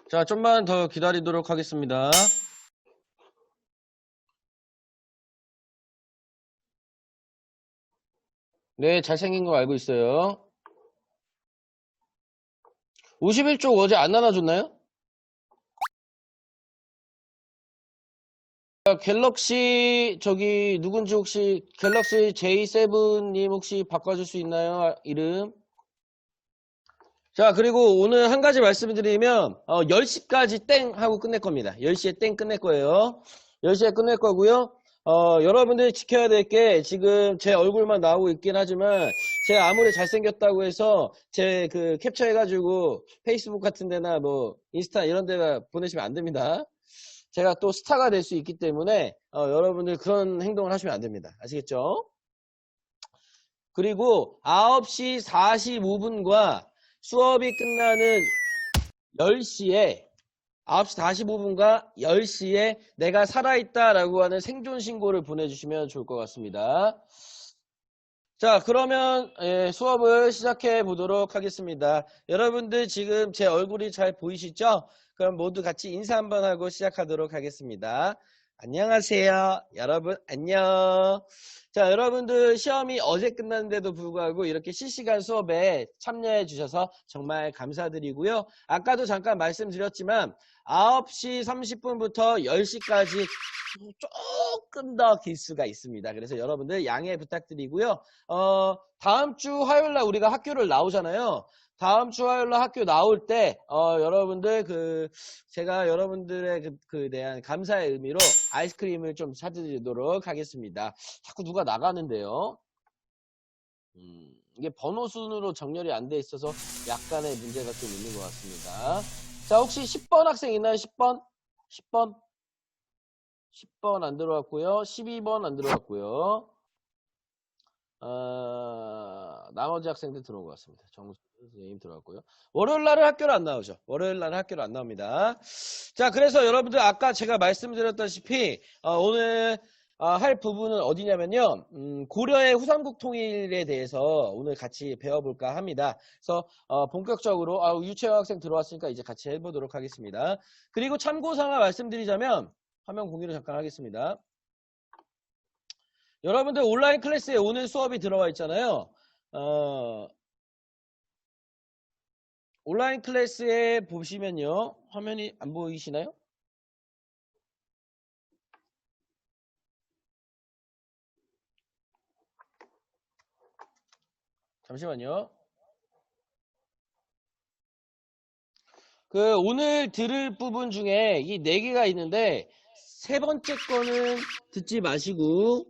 자, 좀만 더 기다리도록 하겠습니다. 네, 잘생긴 거 알고 있어요. 51쪽 어제 안 나눠줬나요? 갤럭시, 누군지 혹시, 갤럭시 J7님 혹시 바꿔줄 수 있나요? 이름? 자, 그리고 오늘 한 가지 말씀드리면, 10시까지 땡 하고 끝낼 겁니다. 10시에 땡 끝낼 거예요. 10시에 끝낼 거고요. 여러분들이 지켜야 될 게 지금 제 얼굴만 나오고 있긴 하지만, 제가 아무리 잘생겼다고 해서 제 캡처해가지고 페이스북 같은 데나 뭐, 인스타 이런 데다 보내시면 안 됩니다. 제가 또 스타가 될 수 있기 때문에, 여러분들 그런 행동을 하시면 안 됩니다. 아시겠죠? 그리고 9시 45분과 수업이 끝나는 10시에 9시 45분과 10시에 내가 살아있다라고 하는 생존 신고를 보내주시면 좋을 것 같습니다. 자, 그러면 수업을 시작해 보도록 하겠습니다. 여러분들 지금 제 얼굴이 잘 보이시죠? 그럼 모두 같이 인사 한번 하고 시작하도록 하겠습니다. 안녕하세요. 여러분 안녕. 자, 여러분들 시험이 어제 끝났는데도 불구하고 이렇게 실시간 수업에 참여해 주셔서 정말 감사드리고요. 아까도 잠깐 말씀드렸지만 9시 30분부터 10시까지 조금 더 길 수가 있습니다. 그래서 여러분들 양해 부탁드리고요. 다음 주 화요일 날 우리가 학교를 나오잖아요. 다음 주 화요일 날 학교 나올 때, 여러분들 제가 여러분들의 대한 감사의 의미로 아이스크림을 좀 사드리도록 하겠습니다. 자꾸 누가 나가는데요. 이게 번호 순으로 정렬이 안 돼 있어서 약간의 문제가 좀 있는 것 같습니다. 자, 혹시 10번 학생 있나요? 10번? 10번? 10번 안 들어왔고요. 12번 안 들어왔고요. 나머지 학생들 들어온 것 같습니다. 정수 선생님 들어왔고요. 월요일 날은 학교를 안 나오죠. 월요일 날은 학교를 안 나옵니다. 자, 그래서 여러분들 아까 제가 말씀드렸다시피 오늘 할 부분은 어디냐면요. 고려의 후삼국 통일에 대해서 오늘 같이 배워볼까 합니다. 그래서 본격적으로 유채화 학생 들어왔으니까 이제 같이 해보도록 하겠습니다. 그리고 참고사항 말씀드리자면 화면 공유를 잠깐 하겠습니다. 여러분들 온라인 클래스에 오늘 수업이 들어와 있잖아요. 온라인 클래스에 보시면요. 화면이 안 보이시나요? 잠시만요. 오늘 들을 부분 중에 이 4개가 있는데 세 번째 거는 듣지 마시고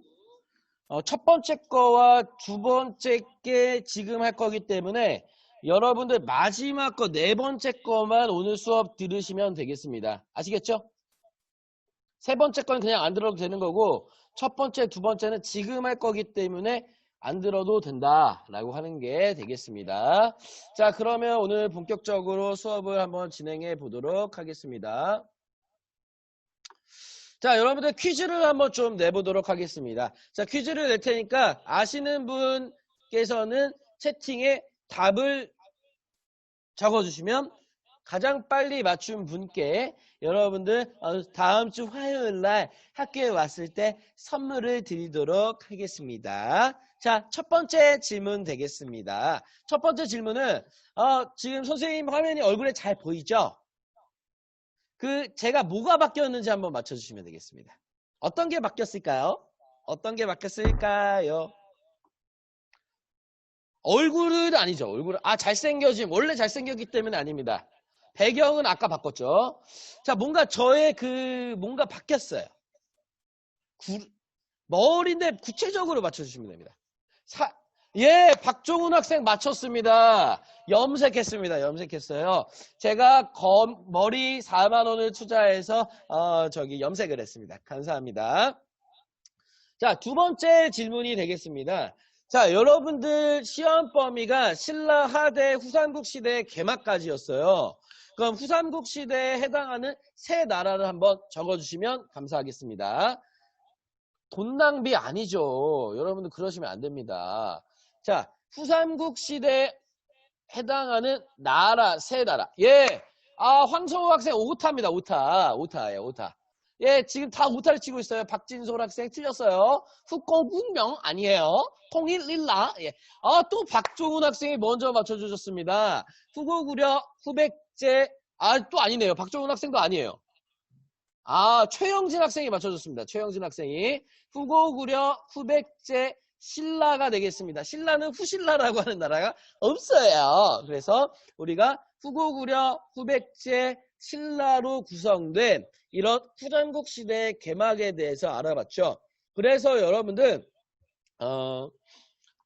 첫 번째 거와 두 번째 게 지금 할 거기 때문에 여러분들 마지막 거 네 번째 거만 오늘 수업 들으시면 되겠습니다. 아시겠죠? 세 번째 건 그냥 안 들어도 되는 거고 첫 번째, 두 번째는 지금 할 거기 때문에 안 들어도 된다라고 하는 게 되겠습니다. 자, 그러면 오늘 본격적으로 수업을 한번 진행해 보도록 하겠습니다. 자, 여러분들 퀴즈를 한번 좀 내보도록 하겠습니다. 자, 퀴즈를 낼 테니까 아시는 분께서는 채팅에 답을 적어주시면 가장 빨리 맞춘 분께 여러분들 다음 주 화요일 날 학교에 왔을 때 선물을 드리도록 하겠습니다. 자, 첫 번째 질문 되겠습니다. 첫 번째 질문은 지금 선생님 화면이 얼굴에 잘 보이죠? 제가 뭐가 바뀌었는지 한번 맞춰주시면 되겠습니다. 어떤 게 바뀌었을까요? 어떤 게 바뀌었을까요? 얼굴은 아니죠. 잘생겨짐. 원래 잘생겼기 때문에 아닙니다. 배경은 아까 바꿨죠. 자, 뭔가 뭔가 바뀌었어요. 머리인데 구체적으로 맞춰주시면 됩니다. 예, 박종훈 학생 맞췄습니다. 염색했습니다. 염색했어요. 제가 머리 4만 원을 투자해서 염색을 했습니다. 감사합니다. 자, 두 번째 질문이 되겠습니다. 자, 여러분들 시험 범위가 신라, 하대, 후삼국 시대 개막까지였어요. 그럼 후삼국 시대에 해당하는 세 나라를 한번 적어주시면 감사하겠습니다. 돈 낭비 아니죠. 여러분들 그러시면 안 됩니다. 자, 후삼국 시대에 해당하는 나라, 세 나라. 예, 아, 황성우 학생 오타입니다. 오타. 오타예요, 오타. 예, 지금 다 오타를 치고 있어요. 박진솔 학생 틀렸어요. 후꼬군명 아니에요. 통일 릴라. 예. 아, 또 박종훈 학생이 먼저 맞춰주셨습니다. 후고구려 후백제. 아, 또 아니네요. 박종훈 학생도 아니에요. 아, 최영진 학생이 맞춰줬습니다. 최영진 학생이. 후고구려 후백제 신라가 되겠습니다. 신라는 후신라라고 하는 나라가 없어요. 그래서 우리가 후고구려 후백제 신라로 구성된 이런 후삼국 시대의 개막에 대해서 알아봤죠. 그래서 여러분들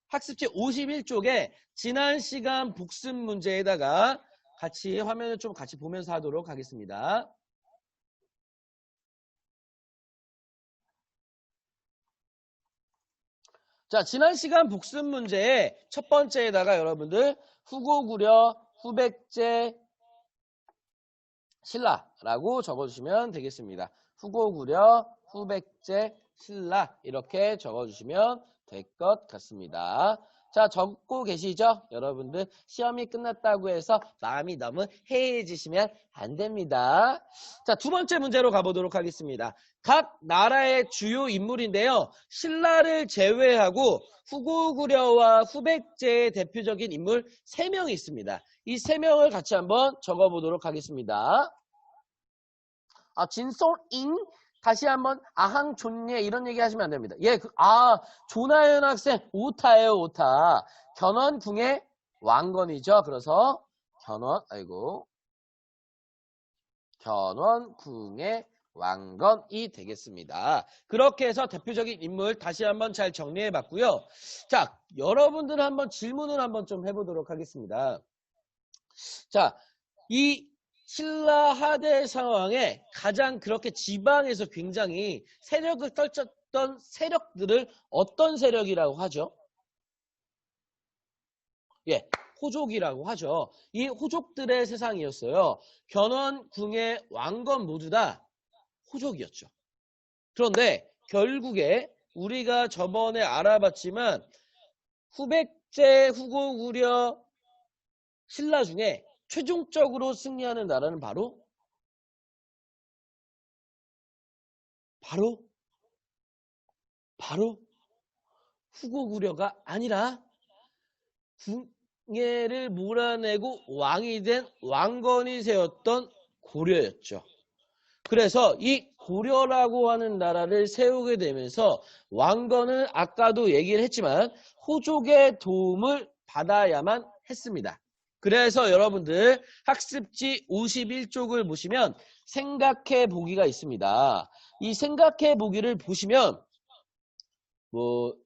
학습지 51쪽에 지난 시간 복습 문제에다가 같이 화면을 좀 같이 보면서 하도록 하겠습니다. 자, 지난 시간 복습 문제의 첫 번째에다가 여러분들 후고구려 후백제 신라라고 적어주시면 되겠습니다. 후고구려 후백제 신라 이렇게 적어주시면 될 것 같습니다. 자, 적고 계시죠? 여러분들 시험이 끝났다고 해서 마음이 너무 해이해지시면 안 됩니다. 자, 두 번째 문제로 가보도록 하겠습니다. 각 나라의 주요 인물인데요. 신라를 제외하고 후고구려와 후백제의 대표적인 인물 3명이 있습니다. 이 3명을 같이 한번 적어보도록 하겠습니다. 아, 진솔잉 다시 한번 아항 존예 이런 얘기 하시면 안 됩니다. 예, 조나연 학생 오타예요, 오타. 견훤궁의 왕건이죠. 그래서 견훤궁의 왕건이 되겠습니다. 그렇게 해서 대표적인 인물 다시 한번 잘 정리해 봤고요. 자, 여러분들 한번 질문을 한번 좀 해보도록 하겠습니다. 자, 이 신라 하대 상황에 가장 그렇게 지방에서 굉장히 세력을 떨쳤던 세력들을 어떤 세력이라고 하죠? 예, 호족이라고 하죠. 이 호족들의 세상이었어요. 견훤궁의 왕건 모두 다 호족이었죠. 그런데 결국에 우리가 저번에 알아봤지만 후백제, 후고구려, 신라 중에 최종적으로 승리하는 나라는 바로 후고구려가 아니라 궁예를 몰아내고 왕이 된 왕건이 세웠던 고려였죠. 그래서 이 고려라고 하는 나라를 세우게 되면서 왕건은 아까도 얘기를 했지만 호족의 도움을 받아야만 했습니다. 그래서 여러분들 학습지 51쪽을 보시면 생각해 보기가 있습니다. 이 생각해 보기를 보시면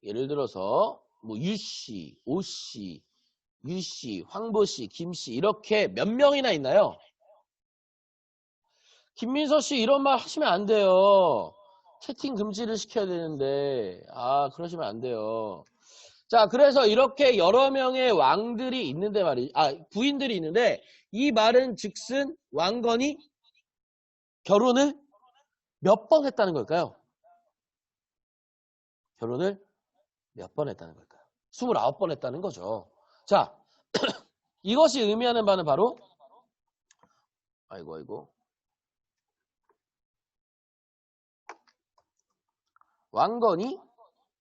예를 들어서 유씨, 오씨, 유씨, 황보씨, 김씨 이렇게 몇 명이나 있나요? 김민서 씨 이런 말 하시면 안 돼요. 채팅 금지를 시켜야 되는데 그러시면 안 돼요. 자, 그래서 이렇게 여러 명의 왕들이 있는데 부인들이 있는데 이 말은 즉슨 왕건이 결혼을 몇 번 했다는 걸까요? 결혼을 몇 번 했다는 걸까요? 29번 했다는 거죠. 자, 이것이 의미하는 바는 바로 왕건이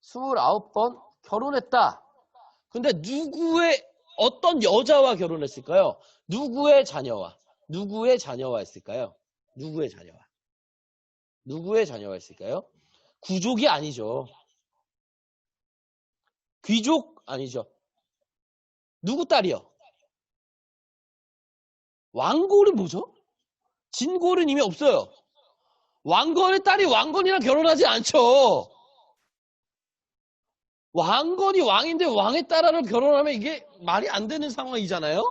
29번 결혼했다. 근데 어떤 여자와 결혼했을까요? 누구의 자녀와 했을까요? 누구의 자녀와 했을까요? 구족이 아니죠. 귀족 아니죠. 누구 딸이요? 왕골은 뭐죠? 진골은 이미 없어요. 왕건의 딸이 왕건이랑 결혼하지 않죠. 왕건이 왕인데 왕의 딸하고 결혼하면 이게 말이 안 되는 상황이잖아요.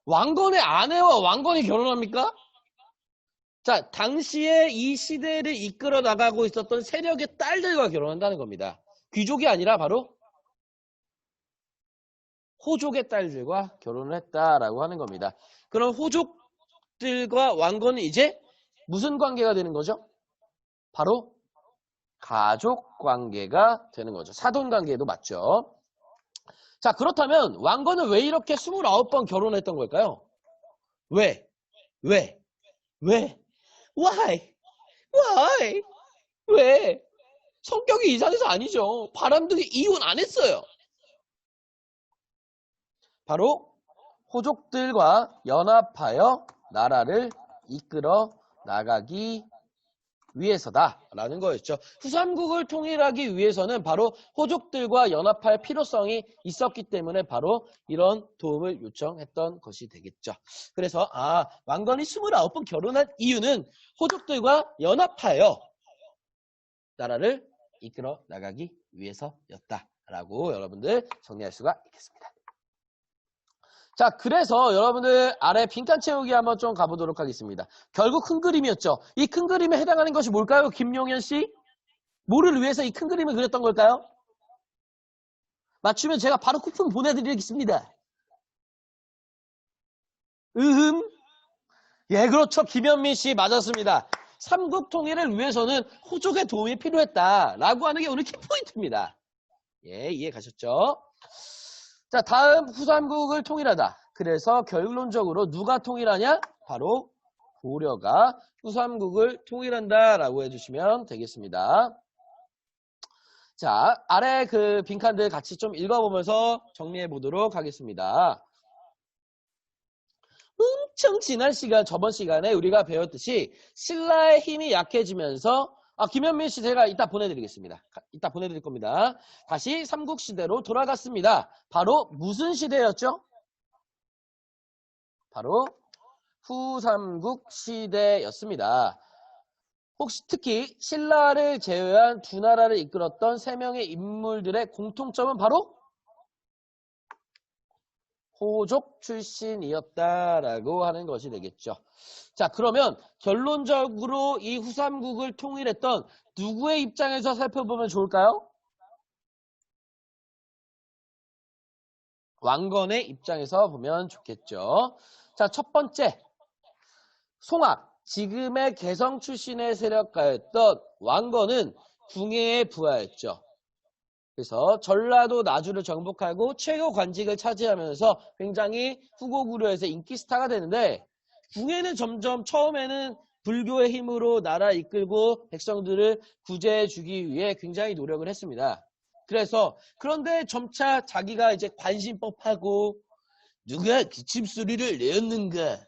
왕건의 아내와 왕건이 결혼합니까? 자, 당시에 이 시대를 이끌어 나가고 있었던 세력의 딸들과 결혼한다는 겁니다. 귀족이 아니라 바로 호족의 딸들과 결혼을 했다라고 하는 겁니다. 그럼 호족들과 왕건은 이제 무슨 관계가 되는 거죠? 바로 가족 관계가 되는 거죠. 사돈 관계도 맞죠. 자, 그렇다면 왕건은 왜 이렇게 29번 결혼했던 걸까요? 왜? 왜? 왜? Why? Why? 왜? 성격이 이상해서 아니죠. 바람둥이 이혼 안 했어요. 바로 호족들과 연합하여 나라를 이끌어 나가기 위해서다라는 거였죠. 후삼국을 통일하기 위해서는 바로 호족들과 연합할 필요성이 있었기 때문에 바로 이런 도움을 요청했던 것이 되겠죠. 그래서 왕건이 29번 결혼한 이유는 호족들과 연합하여 나라를 이끌어 나가기 위해서였다라고 여러분들 정리할 수가 있겠습니다. 자, 그래서 여러분들 아래 빈칸 채우기 한번 좀 가보도록 하겠습니다. 결국 큰 그림이었죠. 이 큰 그림에 해당하는 것이 뭘까요? 김용현 씨? 뭐를 위해서 이 큰 그림을 그렸던 걸까요? 맞추면 제가 바로 쿠폰 보내드리겠습니다. 예, 그렇죠. 김현민 씨 맞았습니다. 삼국 통일을 위해서는 호족의 도움이 필요했다라고 하는 게 오늘 키포인트입니다. 예, 이해 가셨죠? 자, 다음 후삼국을 통일하다. 그래서 결론적으로 누가 통일하냐? 바로 고려가 후삼국을 통일한다라고 해주시면 되겠습니다. 자, 아래 그 빈칸들 같이 좀 읽어보면서 정리해 보도록 하겠습니다. 엄청 지난 시간, 저번 시간에 우리가 배웠듯이 신라의 힘이 약해지면서 김현민 씨 제가 이따 보내드리겠습니다. 이따 보내드릴 겁니다. 다시 삼국시대로 돌아갔습니다. 바로 무슨 시대였죠? 바로 후삼국 시대였습니다. 혹시 특히 신라를 제외한 두 나라를 이끌었던 세 명의 인물들의 공통점은 바로 호족 출신이었다라고 하는 것이 되겠죠. 자, 그러면 결론적으로 이 후삼국을 통일했던 누구의 입장에서 살펴보면 좋을까요? 왕건의 입장에서 보면 좋겠죠. 자, 첫 번째, 송악, 지금의 개성 출신의 세력가였던 왕건은 궁예의 부하였죠. 그래서 전라도 나주를 정복하고 최고 관직을 차지하면서 굉장히 후고구려에서 인기 스타가 되는데 궁예는 점점 처음에는 불교의 힘으로 나라 이끌고 백성들을 구제해주기 위해 굉장히 노력을 했습니다. 그런데 점차 자기가 이제 관심법하고 누가 기침소리를 내었는가?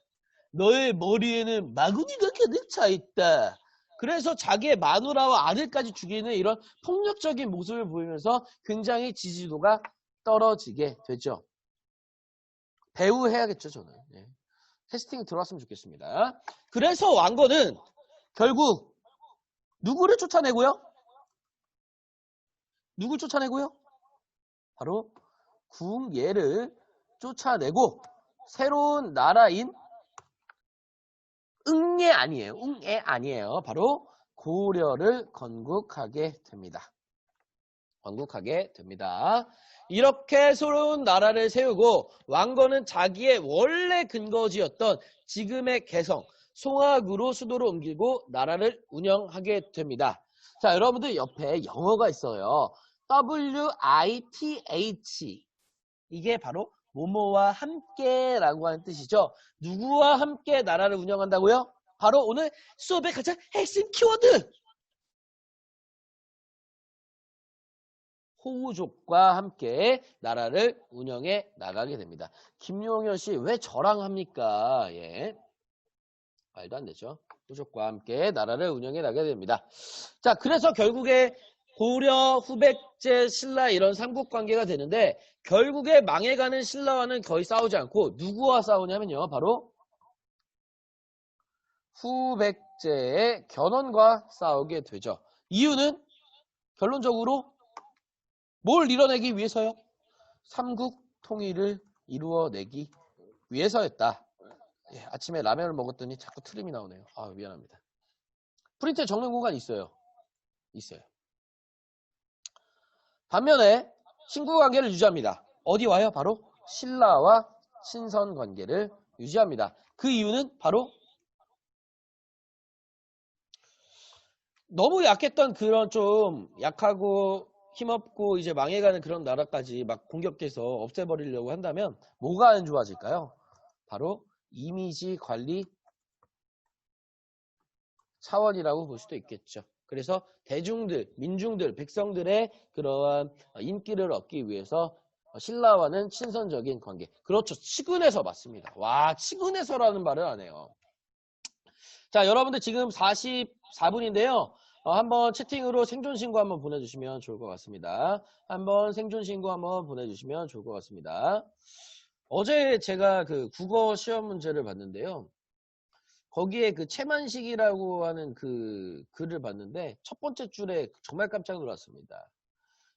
너의 머리에는 마구니가 가득 차 있다. 그래서 자기의 마누라와 아들까지 죽이는 이런 폭력적인 모습을 보이면서 굉장히 지지도가 떨어지게 되죠. 배우 해야겠죠, 저는. 네. 캐스팅 들어왔으면 좋겠습니다. 그래서 왕건은 결국 누구를 쫓아내고요? 누굴 쫓아내고요? 바로 궁예를 쫓아내고 새로운 나라인 응애 아니에요. 바로 고려를 건국하게 됩니다. 이렇게 새로운 나라를 세우고 왕건은 자기의 원래 근거지였던 지금의 개성, 송악으로 수도를 옮기고 나라를 운영하게 됩니다. 자, 여러분들 옆에 영어가 있어요. WITH. 이게 바로 뭐뭐와 함께라고 하는 뜻이죠. 누구와 함께 나라를 운영한다고요? 바로 오늘 수업의 가장 핵심 키워드! 호우족과 함께 나라를 운영해 나가게 됩니다. 김용현 씨 왜 저랑 합니까? 예. 말도 안 되죠. 호족과 함께 나라를 운영해 나가게 됩니다. 자, 그래서 결국에 고려, 후백제, 신라 이런 삼국 관계가 되는데 결국에 망해가는 신라와는 거의 싸우지 않고 누구와 싸우냐면요. 바로 후백제의 견훤과 싸우게 되죠. 이유는 결론적으로 뭘 이뤄내기 위해서요? 삼국 통일을 이루어내기 위해서였다. 예, 아침에 라면을 먹었더니 자꾸 트림이 나오네요. 미안합니다. 프린트에 적는 공간이 있어요. 반면에 친구 관계를 유지합니다. 어디 와요? 바로 신라와 친선 관계를 유지합니다. 그 이유는 바로 너무 약했던 그런 좀 약하고 힘없고 이제 망해가는 그런 나라까지 막 공격해서 없애버리려고 한다면 뭐가 안 좋아질까요? 바로 이미지 관리 차원이라고 볼 수도 있겠죠. 그래서 대중들, 민중들, 백성들의 그러한 인기를 얻기 위해서 신라와는 친선적인 관계. 그렇죠. 치근해서 맞습니다. 와, 치근해서라는 말을 안 해요. 자, 여러분들 지금 44분인데요. 한번 채팅으로 생존 신고 한번 보내주시면 좋을 것 같습니다. 한번 생존 신고 한번 보내주시면 좋을 것 같습니다. 어제 제가 그 국어 시험 문제를 봤는데요. 거기에 그 채만식이라고 하는 그 글을 봤는데 첫 번째 줄에 정말 깜짝 놀랐습니다.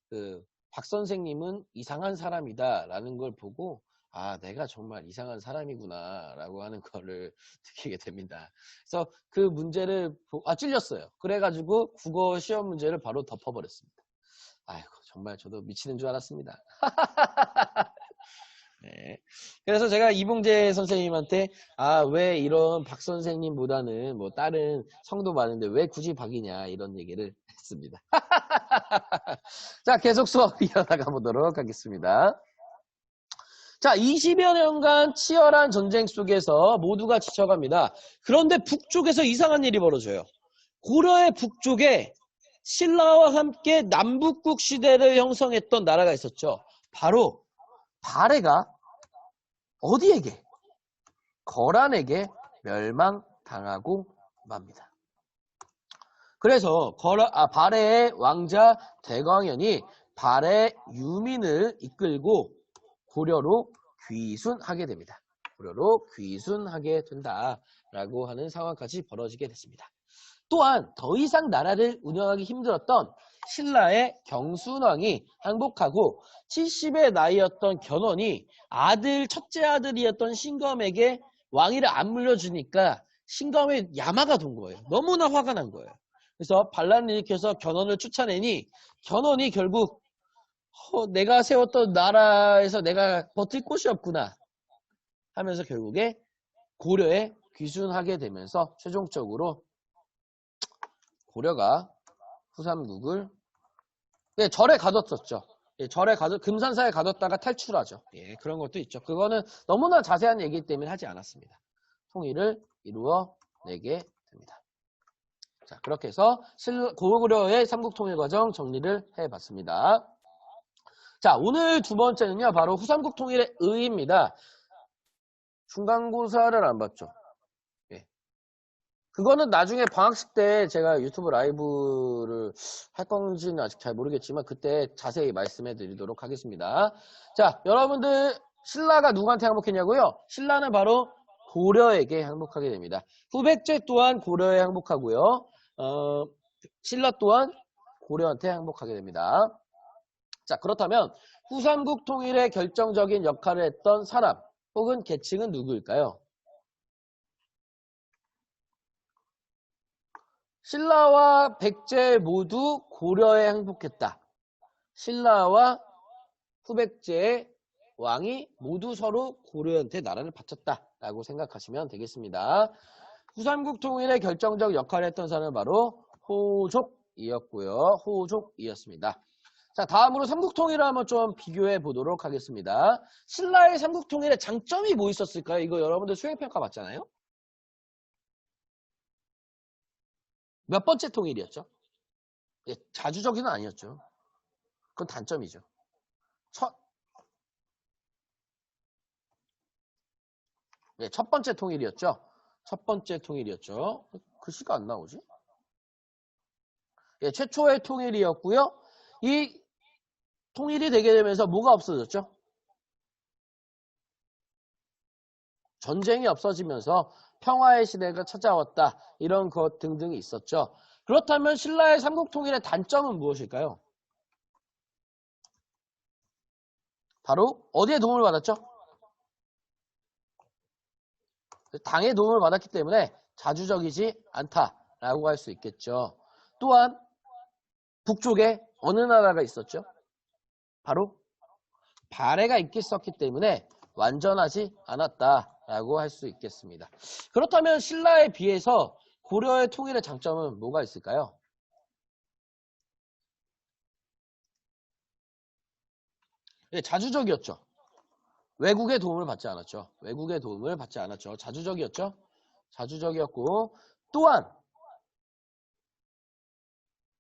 그 박 선생님은 이상한 사람이다 라는 걸 보고 아 내가 정말 이상한 사람이구나 라고 하는 거를 느끼게 됩니다. 그래서 그 문제를 찔렸어요. 그래가지고 국어 시험 문제를 바로 덮어버렸습니다. 아이고 정말 저도 미치는 줄 알았습니다. 네. 그래서 제가 이봉재 선생님한테 왜 이런 박 선생님보다는 뭐 다른 성도 많은데 왜 굳이 박이냐 이런 얘기를 했습니다. 자, 계속 수업 이어나가 보도록 하겠습니다. 자, 20여 년간 치열한 전쟁 속에서 모두가 지쳐갑니다. 그런데 북쪽에서 이상한 일이 벌어져요. 고려의 북쪽에 신라와 함께 남북국 시대를 형성했던 나라가 있었죠. 바로 발해가 어디에게? 거란에게 멸망당하고 맙니다. 그래서 발해의 왕자 대광현이 발해 유민을 이끌고 고려로 귀순하게 됩니다. 고려로 귀순하게 된다라고 하는 상황까지 벌어지게 됐습니다. 또한 더 이상 나라를 운영하기 힘들었던 신라의 경순왕이 항복하고 70의 나이였던 견훤이 첫째 아들이었던 신검에게 왕위를 안 물려주니까 신검에 야마가 돈 거예요. 너무나 화가 난 거예요. 그래서 반란을 일으켜서 견훤을 쫓아내니 견훤이 결국 내가 세웠던 나라에서 내가 버틸 곳이 없구나 하면서 결국에 고려에 귀순하게 되면서 최종적으로 고려가 후삼국을 절에 가뒀었죠. 절에 금산사에 가뒀다가 탈출하죠. 그런 것도 있죠. 그거는 너무나 자세한 얘기이기 때문에 하지 않았습니다. 통일을 이루어내게 됩니다. 자, 그렇게 해서 고구려의 삼국통일 과정 정리를 해봤습니다. 자, 오늘 두 번째는요, 바로 후삼국 통일의 의의입니다. 중간고사를 안 봤죠. 그거는 나중에 방학식 때 제가 유튜브 라이브를 할 건지는 아직 잘 모르겠지만 그때 자세히 말씀해 드리도록 하겠습니다. 자, 여러분들 신라가 누구한테 항복했냐고요? 신라는 바로 고려에게 항복하게 됩니다. 후백제 또한 고려에 항복하고요. 신라 또한 고려한테 항복하게 됩니다. 자, 그렇다면 후삼국 통일의 결정적인 역할을 했던 사람 혹은 계층은 누구일까요? 신라와 백제 모두 고려에 항복했다. 신라와 후백제의 왕이 모두 서로 고려한테 나라를 바쳤다라고 생각하시면 되겠습니다. 후삼국 통일의 결정적 역할을 했던 사람은 바로 호족이었고요. 호족이었습니다. 자, 다음으로 삼국통일을 한번 좀 비교해 보도록 하겠습니다. 신라의 삼국통일의 장점이 뭐 있었을까요? 이거 여러분들 수행평가 봤잖아요? 몇 번째 통일이었죠? 자주적인은 아니었죠. 그건 단점이죠. 첫 번째 통일이었죠. 첫 번째 통일이었죠. 글씨가 안 나오지? 최초의 통일이었고요. 이 통일이 되게 되면서 뭐가 없어졌죠? 전쟁이 없어지면서 평화의 시대가 찾아왔다. 이런 것 등등이 있었죠. 그렇다면 신라의 삼국통일의 단점은 무엇일까요? 바로 어디에 도움을 받았죠? 당의 도움을 받았기 때문에 자주적이지 않다라고 할 수 있겠죠. 또한 북쪽에 어느 나라가 있었죠? 바로 발해가 있었기 때문에 완전하지 않았다라고 할 수 있겠습니다. 그렇다면 신라에 비해서 고려의 통일의 장점은 뭐가 있을까요? 자주적이었죠. 외국의 도움을 받지 않았죠. 외국의 도움을 받지 않았죠. 자주적이었죠. 자주적이었고 또한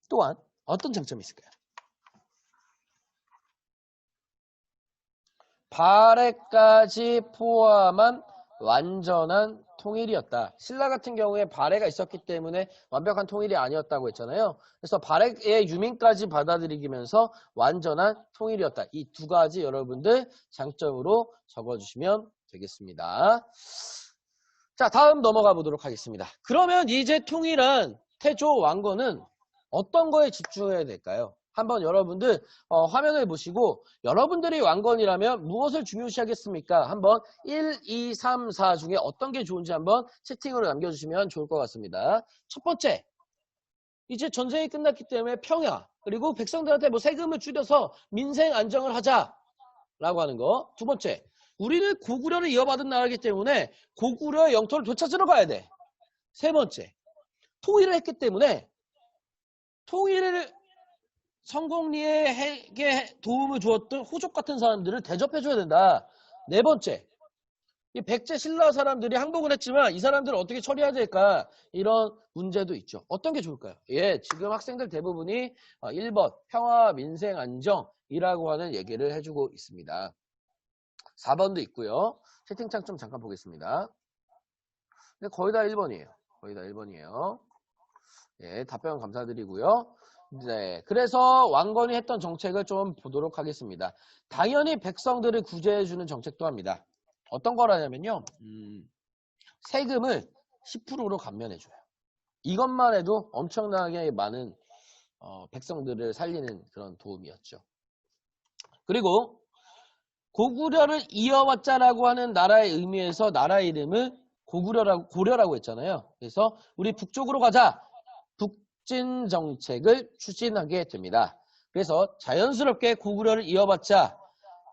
또한 어떤 장점이 있을까요? 발해까지 포함한 완전한 통일이었다. 신라 같은 경우에 발해가 있었기 때문에 완벽한 통일이 아니었다고 했잖아요. 그래서 발해의 유민까지 받아들이면서 완전한 통일이었다. 이 두 가지 여러분들 장점으로 적어주시면 되겠습니다. 자, 다음 넘어가 보도록 하겠습니다. 그러면 이제 통일한 태조 왕건은 어떤 거에 집중해야 될까요? 한번 여러분들 화면을 보시고 여러분들이 왕건이라면 무엇을 중요시하겠습니까? 한번 1, 2, 3, 4 중에 어떤 게 좋은지 한번 채팅으로 남겨주시면 좋을 것 같습니다. 첫 번째, 이제 전쟁이 끝났기 때문에 평야, 그리고 백성들한테 뭐 세금을 줄여서 민생 안정을 하자라고 하는 거. 두 번째, 우리는 고구려를 이어받은 나라이기 때문에 고구려의 영토를 되찾으러 가야 돼. 세 번째, 통일을 했기 때문에 통일을 성공리에게 도움을 주었던 호족 같은 사람들을 대접해줘야 된다. 네 번째, 이 백제 신라 사람들이 항복을 했지만 이 사람들을 어떻게 처리해야 될까? 이런 문제도 있죠. 어떤 게 좋을까요? 예, 지금 학생들 대부분이 1번 평화 민생 안정이라고 하는 얘기를 해주고 있습니다. 4번도 있고요. 채팅창 좀 잠깐 보겠습니다. 근데 거의 다 1번이에요. 거의 다 1번이에요. 예, 답변 감사드리고요. 네, 그래서 왕건이 했던 정책을 좀 보도록 하겠습니다. 당연히 백성들을 구제해주는 정책도 합니다. 어떤 거라냐면요. 세금을 10%로 감면해줘요. 이것만 해도 엄청나게 많은 백성들을 살리는 그런 도움이었죠. 그리고 고구려를 이어왔자라고 하는 나라의 의미에서 나라 이름을 고려라고 했잖아요. 그래서 우리 북쪽으로 가자. 북진 정책을 추진하게 됩니다. 그래서 자연스럽게 고구려를 이어받자,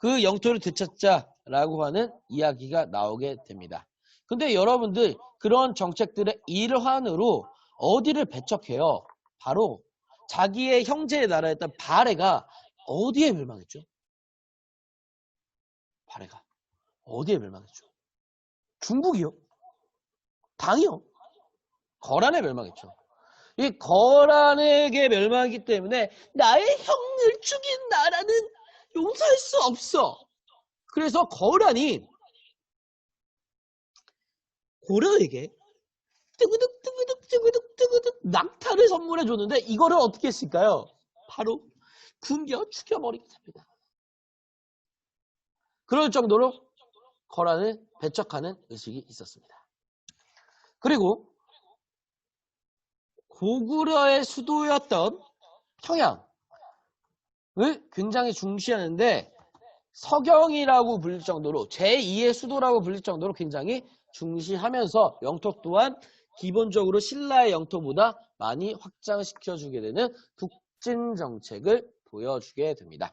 그 영토를 되찾자라고 하는 이야기가 나오게 됩니다. 근데 여러분들 그런 정책들의 일환으로 어디를 배척해요? 바로 자기의 형제의 나라였던 발해가 어디에 멸망했죠? 발해가 어디에 멸망했죠? 중국이요? 당이요? 거란에 멸망했죠. 이 거란에게 멸망하기 때문에 나의 형을 죽인 나라는 용서할 수 없어. 그래서 거란이 고려에게 뜨그득 낙타를 선물해 줬는데 이거를 어떻게 했을까요? 바로 굶겨 죽여버리게 됩니다. 그럴 정도로 거란을 배척하는 의식이 있었습니다. 그리고 고구려의 수도였던 평양을 굉장히 중시하는데 서경이라고 불릴 정도로 제2의 수도라고 불릴 정도로 굉장히 중시하면서 영토 또한 기본적으로 신라의 영토보다 많이 확장시켜주게 되는 북진 정책을 보여주게 됩니다.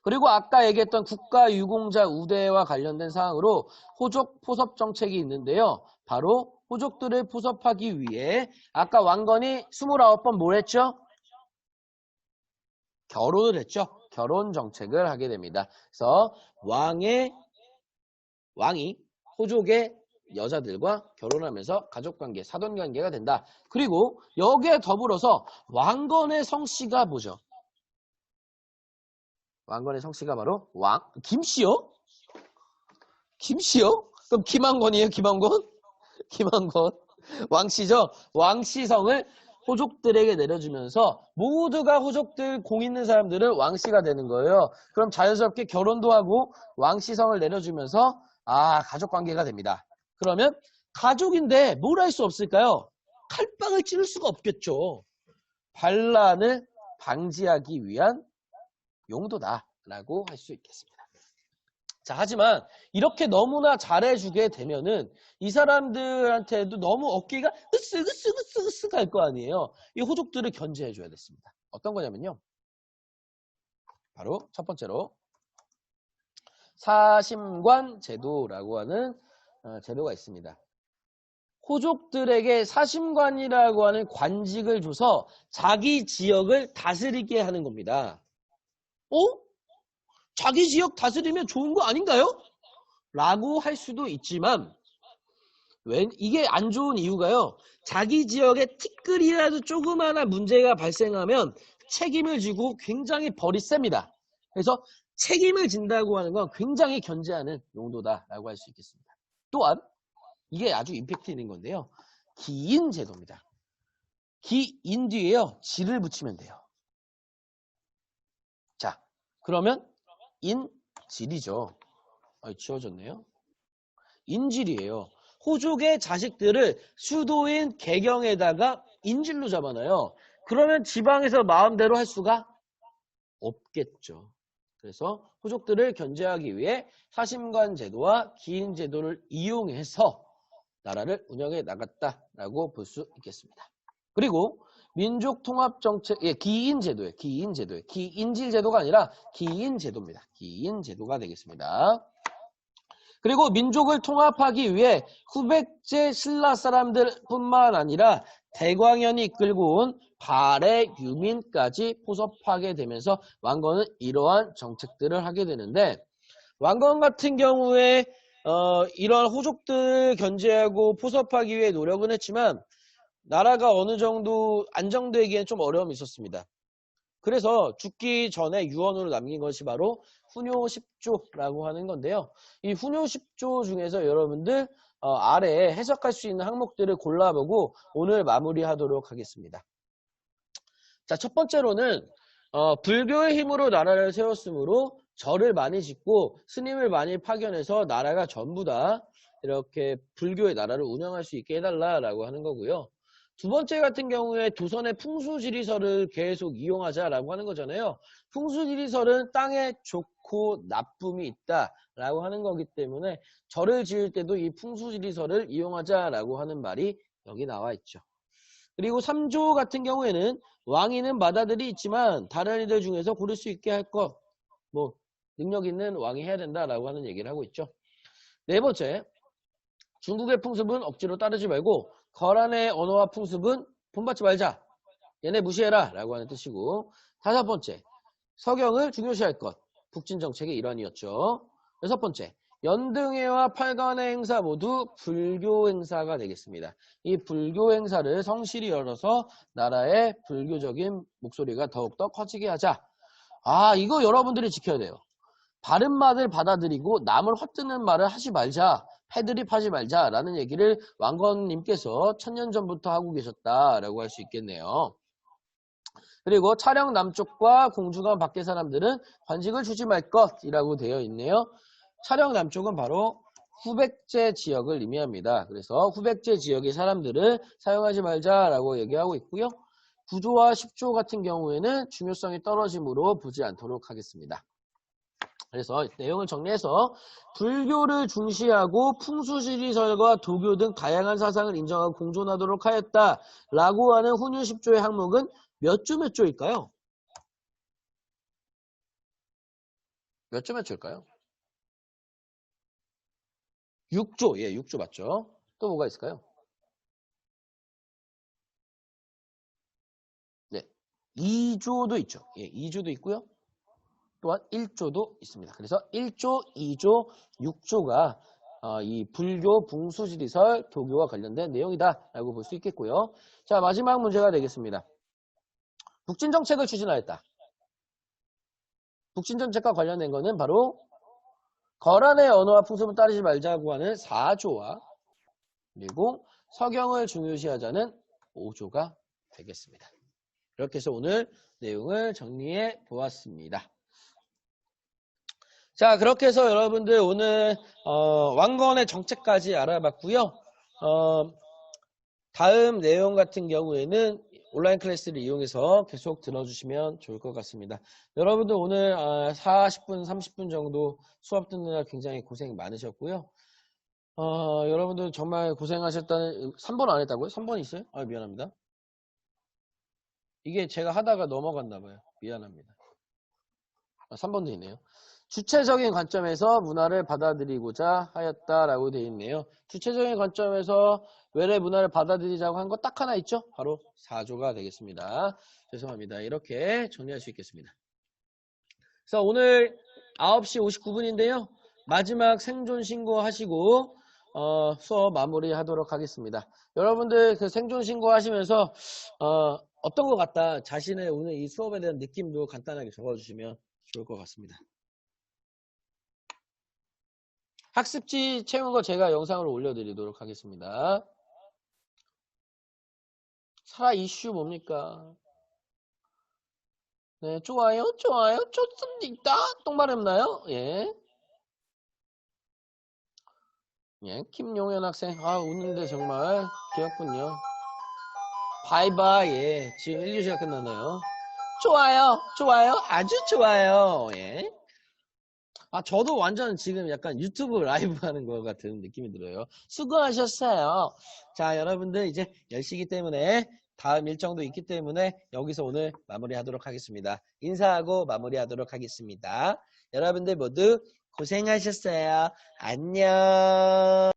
그리고 아까 얘기했던 국가유공자 우대와 관련된 사항으로 호족 포섭 정책이 있는데요. 바로 호족들을 포섭하기 위해 아까 왕건이 29번 뭘 했죠? 결혼을 했죠. 결혼 정책을 하게 됩니다. 그래서 왕이 호족의 여자들과 결혼하면서 가족관계, 사돈관계가 된다. 그리고 여기에 더불어서 왕건의 성씨가 뭐죠? 왕건의 성씨가 바로 김씨요? 김씨요? 그럼 김왕건이에요? 김왕건? 김왕건. 왕씨죠? 왕씨성을 호족들에게 내려주면서 모두가 호족들 공 있는 사람들은 왕씨가 되는 거예요. 그럼 자연스럽게 결혼도 하고 왕씨성을 내려주면서 가족관계가 됩니다. 그러면 가족인데 뭘 할 수 없을까요? 칼빵을 찌를 수가 없겠죠. 반란을 방지하기 위한 용도다라고 할 수 있겠습니다. 자, 하지만 이렇게 너무나 잘해주게 되면은 이 사람들한테도 너무 어깨가 으쓱 할 거 아니에요. 이 호족들을 견제해줘야 됐습니다. 어떤 거냐면요. 바로 첫 번째로 사심관 제도라고 하는 제도가 있습니다. 호족들에게 사심관이라고 하는 관직을 줘서 자기 지역을 다스리게 하는 겁니다. 자기 지역 다스리면 좋은 거 아닌가요? 라고 할 수도 있지만 이게 안 좋은 이유가요. 자기 지역에 티끌이라도 조그마한 문제가 발생하면 책임을 지고 굉장히 벌이 셉니다. 그래서 책임을 진다고 하는 건 굉장히 견제하는 용도다라고 할 수 있겠습니다. 또한 이게 아주 임팩트 있는 건데요. 기인 제도입니다. 기인 뒤에요. 질을 붙이면 돼요. 자, 그러면 인질이죠. 지워졌네요. 인질이에요. 호족의 자식들을 수도인 개경에다가 인질로 잡아놔요. 그러면 지방에서 마음대로 할 수가 없겠죠. 그래서 호족들을 견제하기 위해 사심관 제도와 기인 제도를 이용해서 나라를 운영해 나갔다라고 볼 수 있겠습니다. 그리고 민족통합정책, 기인 제도예요. 기인질 제도가 아니라 기인 제도입니다. 기인 제도가 되겠습니다. 그리고 민족을 통합하기 위해 후백제 신라 사람들뿐만 아니라 대광현이 이끌고 온 발해 유민까지 포섭하게 되면서 왕건은 이러한 정책들을 하게 되는데, 왕건 같은 경우에 이러한 호족들을 견제하고 포섭하기 위해 노력은 했지만 나라가 어느 정도 안정되기엔 좀 어려움이 있었습니다. 그래서 죽기 전에 유언으로 남긴 것이 바로 훈요 10조라고 하는 건데요. 이 훈요 10조 중에서 여러분들 아래에 해석할 수 있는 항목들을 골라보고 오늘 마무리하도록 하겠습니다. 자, 첫 번째로는 불교의 힘으로 나라를 세웠으므로 절을 많이 짓고 스님을 많이 파견해서 나라가 전부 다 이렇게 불교의 나라를 운영할 수 있게 해달라라고 하는 거고요. 두 번째 같은 경우에 조선의 풍수지리설을 계속 이용하자라고 하는 거잖아요. 풍수지리설은 땅에 좋고 나쁨이 있다라고 하는 거기 때문에 절을 지을 때도 이 풍수지리설을 이용하자라고 하는 말이 여기 나와 있죠. 그리고 3조 같은 경우에는 왕위는 맏아들이 있지만 다른 이들 중에서 고를 수 있게 할 것, 능력 있는 왕이 해야 된다라고 하는 얘기를 하고 있죠. 네 번째, 중국의 풍습은 억지로 따르지 말고 거란의 언어와 풍습은 본받지 말자. 얘네 무시해라 라고 하는 뜻이고, 다섯 번째, 서경을 중요시할 것. 북진 정책의 일환이었죠. 여섯 번째, 연등회와 팔관의 행사 모두 불교 행사가 되겠습니다. 이 불교 행사를 성실히 열어서 나라의 불교적인 목소리가 더욱더 커지게 하자. 이거 여러분들이 지켜야 돼요. 바른 말을 받아들이고 남을 헛되는 말을 하지 말자. 패드립 하지 말자라는 얘기를 왕건님께서 1000년 전부터 하고 계셨다라고 할 수 있겠네요. 그리고 차령 남쪽과 공주관 밖의 사람들은 관직을 주지 말 것이라고 되어 있네요. 차령 남쪽은 바로 후백제 지역을 의미합니다. 그래서 후백제 지역의 사람들을 사용하지 말자라고 얘기하고 있고요. 9조와 10조 같은 경우에는 중요성이 떨어짐으로 보지 않도록 하겠습니다. 그래서 내용을 정리해서 불교를 중시하고 풍수지리설과 도교 등 다양한 사상을 인정하고 공존하도록 하였다라고 하는 훈유 10조의 항목은 몇 조일까요? 몇 조일까요? 6조, 6조 맞죠? 또 뭐가 있을까요? 네, 2조도 있죠. 2조도 있고요. 또한 1조도 있습니다. 그래서 1조, 2조, 6조가 이 불교 풍수지리설 도교와 관련된 내용이다라고 볼 수 있겠고요. 자, 마지막 문제가 되겠습니다. 북진정책을 추진하였다. 북진정책과 관련된 것은 바로 거란의 언어와 풍습을 따르지 말자고 하는 4조와 그리고 서경을 중요시하자는 5조가 되겠습니다. 이렇게 해서 오늘 내용을 정리해 보았습니다. 자, 그렇게 해서 여러분들 오늘 왕건의 정책까지 알아봤고요. 다음 내용 같은 경우에는 온라인 클래스를 이용해서 계속 들어주시면 좋을 것 같습니다. 여러분들 오늘 40분, 30분 정도 수업 듣느라 굉장히 고생 많으셨고요. 여러분들 정말 고생하셨다는 3번 안 했다고요? 3번 있어요? 미안합니다. 이게 제가 하다가 넘어갔나 봐요. 미안합니다. 3번도 있네요. 주체적인 관점에서 문화를 받아들이고자 하였다라고 되어 있네요. 주체적인 관점에서 외래 문화를 받아들이자고 한 거 딱 하나 있죠? 바로 4조가 되겠습니다. 죄송합니다. 이렇게 정리할 수 있겠습니다. 그래서 오늘 9시 59분인데요. 마지막 생존 신고하시고 수업 마무리하도록 하겠습니다. 여러분들 그 생존 신고하시면서 어떤 것 같다 자신의 오늘 이 수업에 대한 느낌도 간단하게 적어주시면 좋을 것 같습니다. 학습지 채운 거 제가 영상으로 올려드리도록 하겠습니다. 사라 이슈 뭡니까? 네, 좋아요, 좋아요, 좋습니다. 똥말했나요? 예. 예, 김용현 학생, 웃는데 정말 귀엽군요. 바이바이, 예. 지금 1교시가 끝났나요? 좋아요, 좋아요, 아주 좋아요, 예. 저도 완전 지금 약간 유튜브 라이브 하는 것 같은 느낌이 들어요. 수고하셨어요. 자, 여러분들 이제 10시기 때문에 다음 일정도 있기 때문에 여기서 오늘 마무리하도록 하겠습니다. 인사하고 마무리하도록 하겠습니다. 여러분들 모두 고생하셨어요. 안녕.